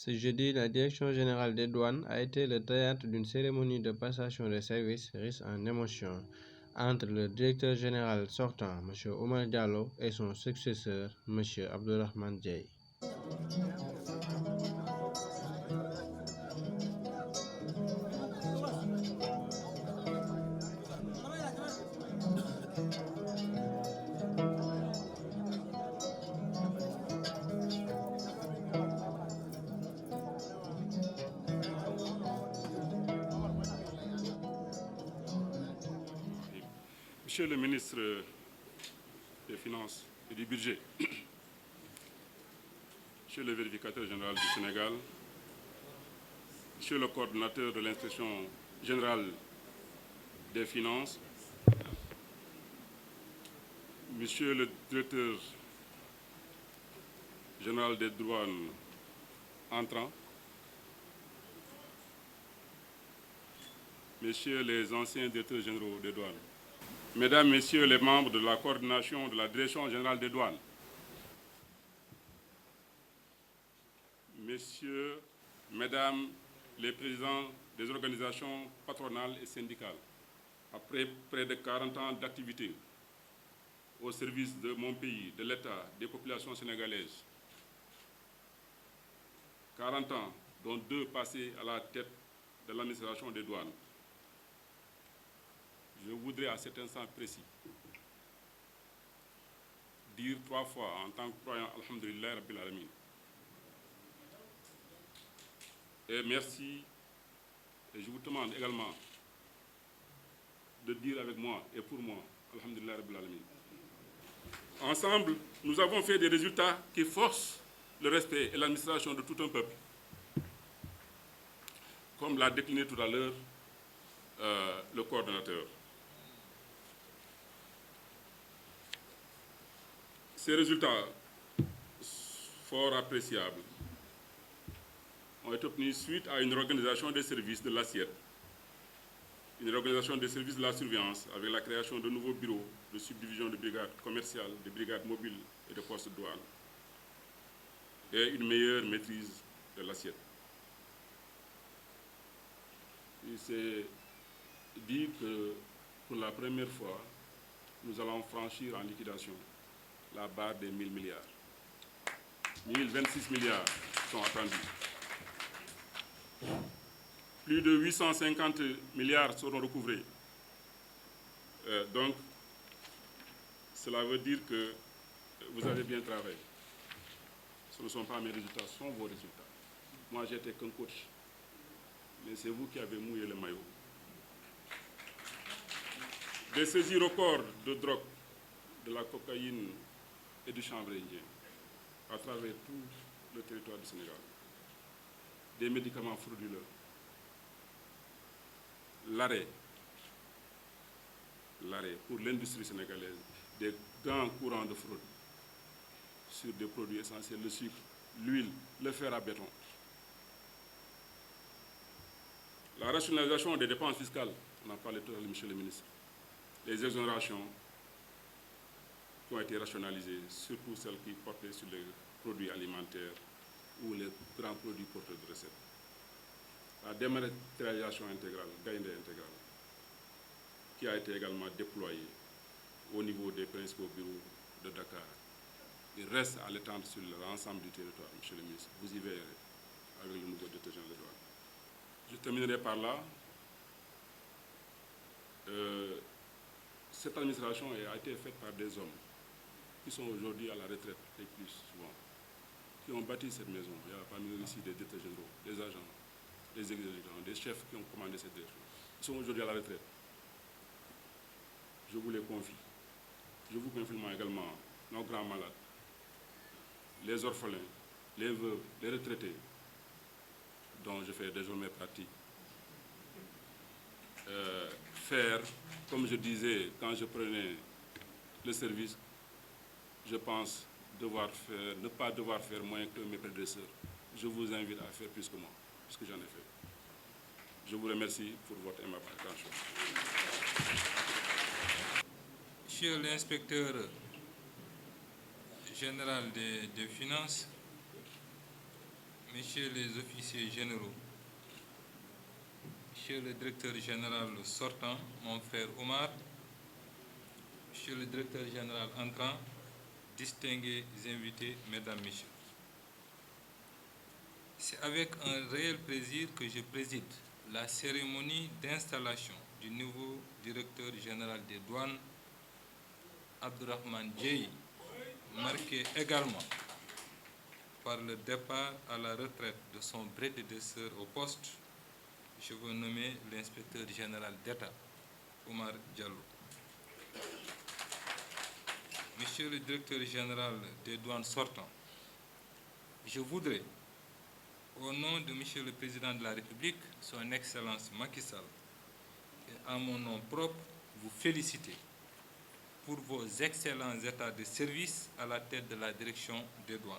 Ce jeudi, la Direction générale des douanes a été le théâtre d'une cérémonie de passation de services riche en émotions entre le directeur général sortant, M. Omar Diallo, et son successeur, M. Abdulrahman Diaye. Monsieur le ministre des Finances et du Budget, Monsieur le vérificateur général du Sénégal, Monsieur le coordonnateur de l'inspection générale des Finances, Monsieur le directeur général des douanes entrants, Messieurs les anciens directeurs généraux des douanes, Mesdames, Messieurs les membres de la coordination de la Direction générale des douanes, Messieurs, Mesdames les présidents des organisations patronales et syndicales, après près de 40 ans d'activité au service de mon pays, de l'État, des populations sénégalaises, 40 ans, dont 2 passés à la tête de l'administration des douanes, je voudrais à cet instant précis dire 3 fois en tant que croyant, Alhamdulillah Rabbil Alamin. Et merci, et je vous demande également de dire avec moi et pour moi, Alhamdulillah Rabbil Alamin. Ensemble, nous avons fait des résultats qui forcent le respect et l'administration de tout un peuple. Comme l'a décliné tout à l'heure le coordonnateur. Ces résultats fort appréciables ont été obtenus suite à une organisation des services de l'assiette, une organisation des services de la surveillance avec la création de nouveaux bureaux de subdivision de brigades commerciales, de brigades mobiles et de postes de douane, et une meilleure maîtrise de l'assiette. Il s'est dit que pour la première fois, nous allons franchir en liquidation la barre des 1000 milliards. 1026 milliards sont attendus. Plus de 850 milliards seront recouvrés. Donc, cela veut dire que vous avez bien travaillé. Ce ne sont pas mes résultats, ce sont vos résultats. Moi, j'étais qu'un coach. Mais c'est vous qui avez mouillé le maillot. Des saisies records de drogue, de la cocaïne et du chanvre indien à travers tout le territoire du Sénégal. Des médicaments frauduleux. L'arrêt pour l'industrie sénégalaise des grands courants de fraude sur des produits essentiels, le sucre, l'huile, le fer à béton. La rationalisation des dépenses fiscales, on en parlait tout à l'heure, monsieur le ministre. Les exonérations qui ont été rationalisées, surtout celles qui portaient sur les produits alimentaires ou les grands produits porteurs de recettes. La dématérialisation intégrale, Gaïndé intégrale, qui a été également déployée au niveau des principaux bureaux de Dakar. Il reste à l'étendre sur l'ensemble du territoire, monsieur le ministre. Vous y verrez avec le nouveau directeur général des douanes. Je terminerai par là. Cette administration a été faite par des hommes qui sont aujourd'hui à la retraite, et plus souvent, qui ont bâti cette maison. Il y a parmi eux ici des directeurs généraux, des agents, des exécutants, des chefs qui ont commandé cette direction. Ils sont aujourd'hui à la retraite. Je vous les confie. Je vous confie également nos grands malades, les orphelins, les veuves, les retraités, dont je fais désormais partie. Faire, comme je disais quand je prenais le service, je pense ne pas devoir faire moins que mes prédécesseurs. Je vous invite à faire plus que moi, puisque j'en ai fait. Je vous remercie pour votre aimable attention. Monsieur l'inspecteur général des finances, Messieurs les officiers généraux, Monsieur le directeur général sortant, mon frère Omar, Monsieur le directeur général entrant, distingués invités, Mesdames, Messieurs. C'est avec un réel plaisir que je préside la cérémonie d'installation du nouveau directeur général des douanes, Abdourahmane Dieye, marquée également par le départ à la retraite de son prédécesseur au poste, je veux nommer l'inspecteur général d'État, Omar Diallo. Monsieur le directeur général des douanes sortant, je voudrais, au nom de Monsieur le Président de la République, Son Excellence Macky Sall, et à mon nom propre, vous féliciter pour vos excellents états de service à la tête de la direction des douanes.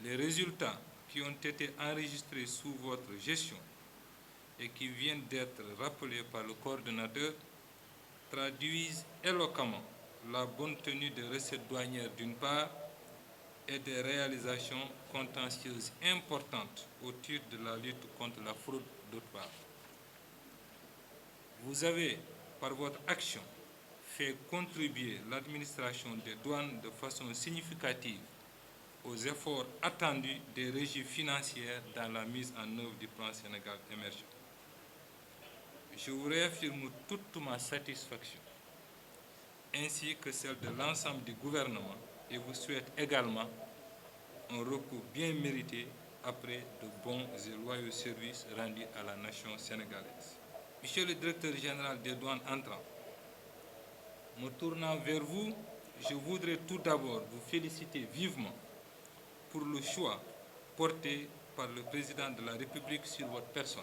Les résultats qui ont été enregistrés sous votre gestion et qui viennent d'être rappelés par le coordonnateur traduisent éloquemment la bonne tenue des recettes douanières d'une part et des réalisations contentieuses importantes au titre de la lutte contre la fraude d'autre part. Vous avez, par votre action, fait contribuer l'administration des douanes de façon significative aux efforts attendus des régies financières dans la mise en œuvre du plan Sénégal émergent. Je vous réaffirme toute ma satisfaction, ainsi que celle de l'ensemble du gouvernement, et vous souhaite également un repos bien mérité après de bons et loyaux services rendus à la nation sénégalaise. Monsieur le directeur général des douanes entrant, me tournant vers vous, je voudrais tout d'abord vous féliciter vivement pour le choix porté par le président de la République sur votre personne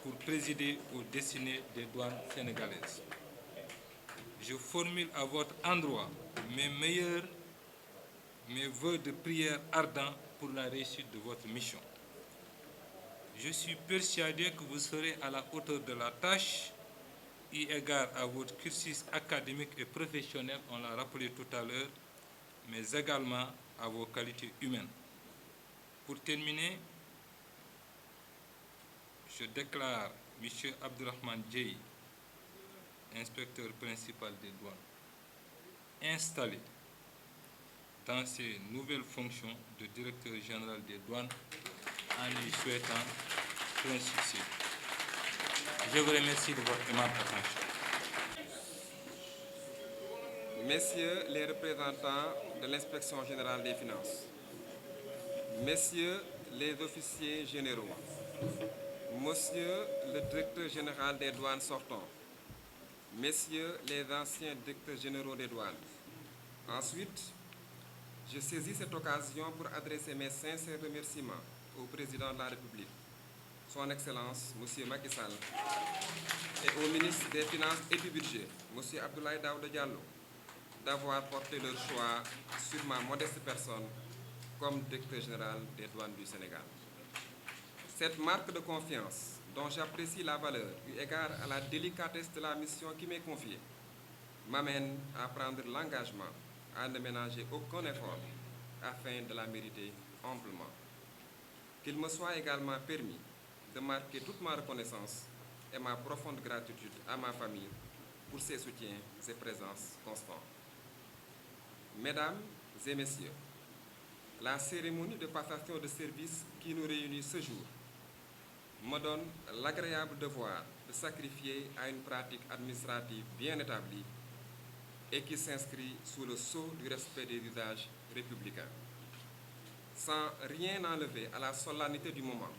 pour présider aux destinées des douanes sénégalaises. Je formule à votre endroit mes vœux de prière ardents pour la réussite de votre mission. Je suis persuadé que vous serez à la hauteur de la tâche, eu égard à votre cursus académique et professionnel, on l'a rappelé tout à l'heure, mais également à vos qualités humaines. Pour terminer, je déclare M. Abdourahmane Dieye, inspecteur principal des douanes, installé dans ses nouvelles fonctions de directeur général des douanes en lui souhaitant plein succès. Je vous remercie de votre aimable attention. Messieurs les représentants de l'Inspection générale des finances, Messieurs les officiers généraux, Monsieur le directeur général des douanes sortants, Messieurs les anciens directeurs généraux des douanes. Ensuite, je saisis cette occasion pour adresser mes sincères remerciements au Président de la République, Son Excellence, M. Macky Sall, et au ministre des Finances et du Budget, M. Abdoulaye Daouda Diallo, d'avoir porté leur choix sur ma modeste personne comme directeur général des douanes du Sénégal. Cette marque de confiance, dont j'apprécie la valeur eu égard à la délicatesse de la mission qui m'est confiée, m'amène à prendre l'engagement à ne ménager aucun effort afin de la mériter amplement. Qu'il me soit également permis de marquer toute ma reconnaissance et ma profonde gratitude à ma famille pour ses soutiens et présences constants. Mesdames et Messieurs, la cérémonie de passation de service qui nous réunit ce jour me donne l'agréable devoir de sacrifier à une pratique administrative bien établie et qui s'inscrit sous le sceau du respect des usages républicains. Sans rien enlever à la solennité du moment,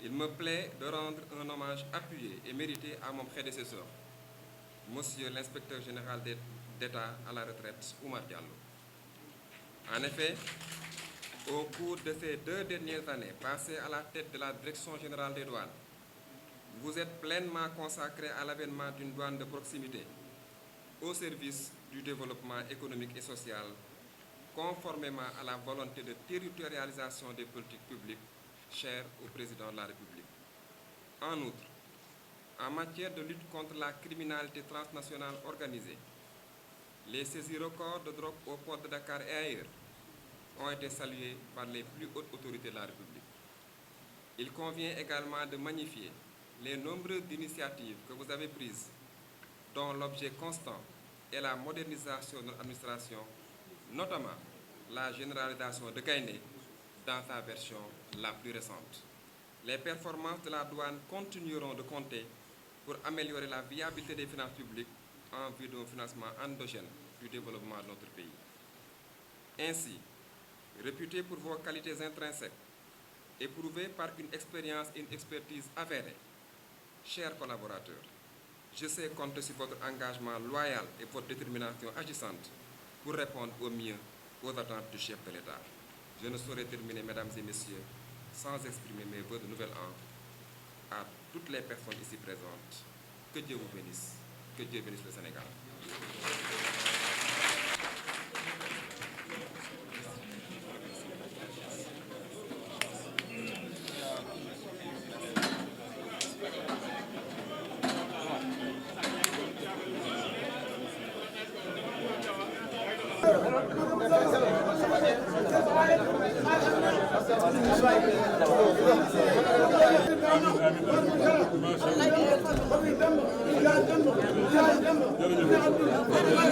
il me plaît de rendre un hommage appuyé et mérité à mon prédécesseur, Monsieur l'inspecteur général d'État à la retraite, Omar Diallo. En effet, au cours de ces 2 dernières années passées à la tête de la Direction générale des douanes, vous êtes pleinement consacré à l'avènement d'une douane de proximité au service du développement économique et social, conformément à la volonté de territorialisation des politiques publiques chères au Président de la République. En outre, en matière de lutte contre la criminalité transnationale organisée, les saisies records de drogue au port de Dakar et ailleurs ont été salués par les plus hautes autorités de la République. Il convient également de magnifier les nombreuses initiatives que vous avez prises, dont l'objet constant est la modernisation de notre administration, notamment la généralisation de Gaïndé dans sa version la plus récente. Les performances de la douane continueront de compter pour améliorer la viabilité des finances publiques en vue d'un financement endogène du développement de notre pays. Ainsi, réputé pour vos qualités intrinsèques, éprouvé par une expérience et une expertise avérée, chers collaborateurs, je sais compter sur votre engagement loyal et votre détermination agissante pour répondre au mieux aux attentes du chef de l'État. Je ne saurais terminer, mesdames et messieurs, sans exprimer mes vœux de nouvel an à toutes les personnes ici présentes. Que Dieu vous bénisse, que Dieu bénisse le Sénégal. Jërëjëf